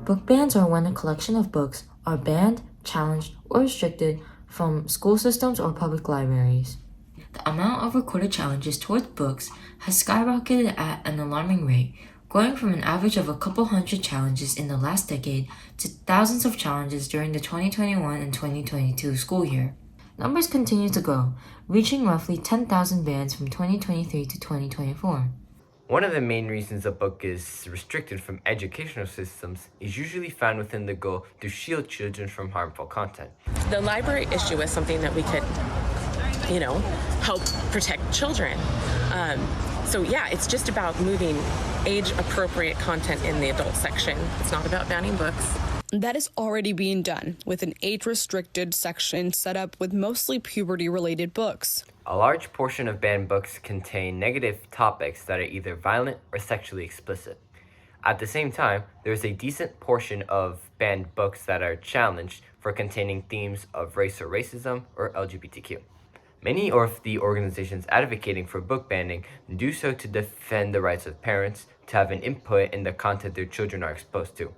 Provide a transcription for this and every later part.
Book bans are when a collection of books are banned, challenged, or restricted from school systems or public libraries. The amount of recorded challenges towards books has skyrocketed at an alarming rate, growing from an average of a couple hundred challenges in the last decade to thousands of challenges during the 2021 and 2022 school year. Numbers continue to grow, reaching roughly 10,000 bans from 2023 to 2024. One of the main reasons a book is restricted from educational systems is usually found within the goal to shield children from harmful content. The library issue is something that we could, help protect children. So yeah, it's just about moving age-appropriate content in the adult section. It's not about banning books. That is already being done with an age-restricted section set up with mostly puberty-related books. A large portion of banned books contain negative topics that are either violent or sexually explicit. At the same time, there is a decent portion of banned books that are challenged for containing themes of race or racism or LGBTQ. Many of the organizations advocating for book banning do so to defend the rights of parents to have an input in the content their children are exposed to.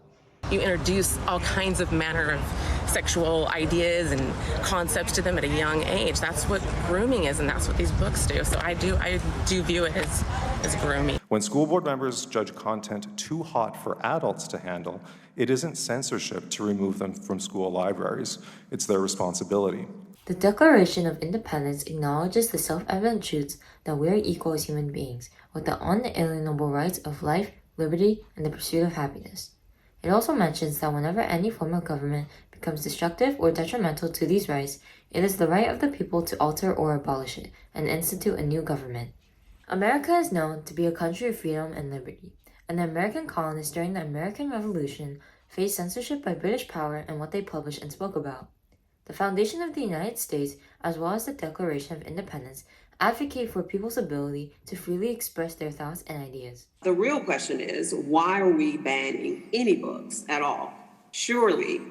You introduce all kinds of manner of sexual ideas and concepts to them at a young age. That's what grooming is, and that's what these books do. So I do view it as grooming. When school board members judge content too hot for adults to handle, it isn't censorship to remove them from school libraries. It's their responsibility. The Declaration of Independence acknowledges the self-evident truths that we are equal as human beings, with the unalienable rights of life, liberty, and the pursuit of happiness. It also mentions that whenever any form of government becomes destructive or detrimental to these rights, it is the right of the people to alter or abolish it and institute a new government. America is known to be a country of freedom and liberty, and the American colonists during the American Revolution faced censorship by British power in what they published and spoke about. The foundation of the United States, as well as the Declaration of Independence, advocate for people's ability to freely express their thoughts and ideas. The real question is, why are we banning any books at all? Surely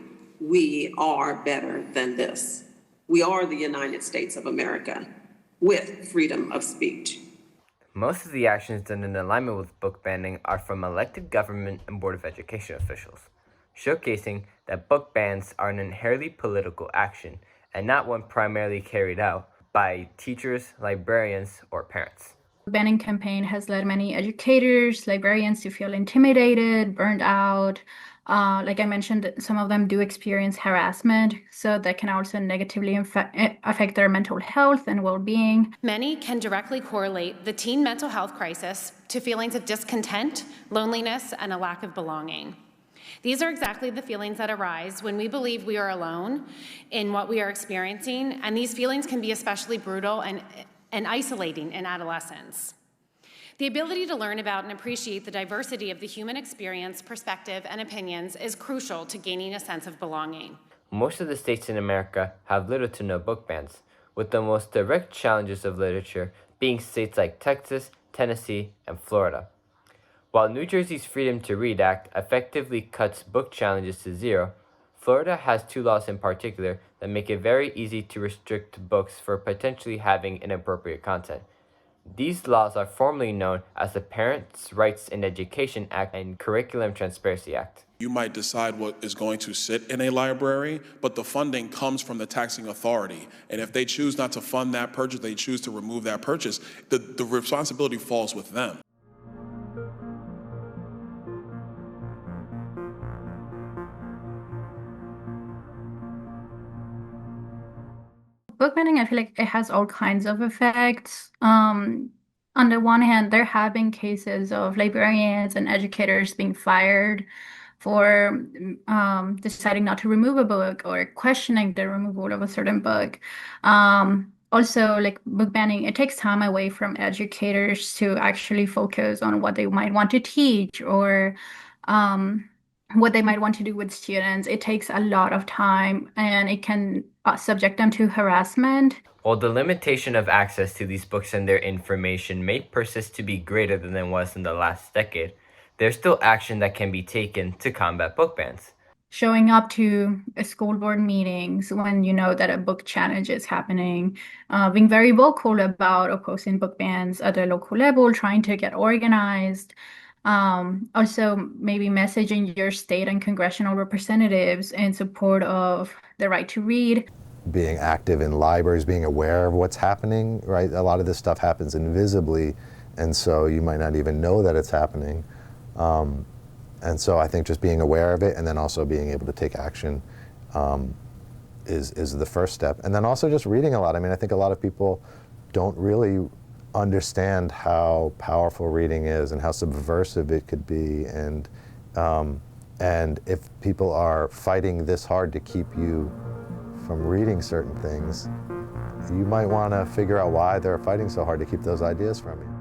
we are better than this. We are the United States of America with freedom of speech. Most of the actions done in alignment with book banning are from elected government and Board of Education officials, showcasing that book bans are an inherently political action and not one primarily carried out by teachers, librarians, or parents. The banning campaign has led many educators, librarians to feel intimidated, burned out. Like I mentioned, some of them do experience harassment, so that can also negatively affect their mental health and well-being. Many can directly correlate the teen mental health crisis to feelings of discontent, loneliness, and a lack of belonging. These are exactly the feelings that arise when we believe we are alone in what we are experiencing, and these feelings can be especially brutal and isolating in adolescence. The ability to learn about and appreciate the diversity of the human experience, perspective, and opinions is crucial to gaining a sense of belonging. Most of the states in America have little to no book bans, with the most direct challenges of literature being states like Texas, Tennessee, and Florida. While New Jersey's Freedom to Read Act effectively cuts book challenges to zero, Florida has two laws in particular that make it very easy to restrict books for potentially having inappropriate content. These laws are formally known as the Parents' Rights in Education Act and Curriculum Transparency Act. You might decide what is going to sit in a library, but the funding comes from the taxing authority. And if they choose not to fund that purchase, they choose to remove that purchase, the responsibility falls with them. Book banning, I feel like it has all kinds of effects. On the one hand, there have been cases of librarians and educators being fired for deciding not to remove a book or questioning the removal of a certain book. Also, like book banning, it takes time away from educators to actually focus on what they might want to teach or what they might want to do with students. It takes a lot of time and it can subject them to harassment. While the limitation of access to these books and their information may persist to be greater than it was in the last decade, there's still action that can be taken to combat book bans. Showing up to school board meetings when you know that a book challenge is happening, being very vocal about opposing book bans at the local level, trying to get organized, Also, maybe messaging your state and congressional representatives in support of the right to read. Being active in libraries, being aware of what's happening, right? A lot of this stuff happens invisibly, and so you might not even know that it's happening. And so I think just being aware of it and then also being able to take action is the first step. And then also just reading a lot. I mean, I think a lot of people don't really understand how powerful reading is and how subversive it could be. And if people are fighting this hard to keep you from reading certain things, you might want to figure out why they're fighting so hard to keep those ideas from you.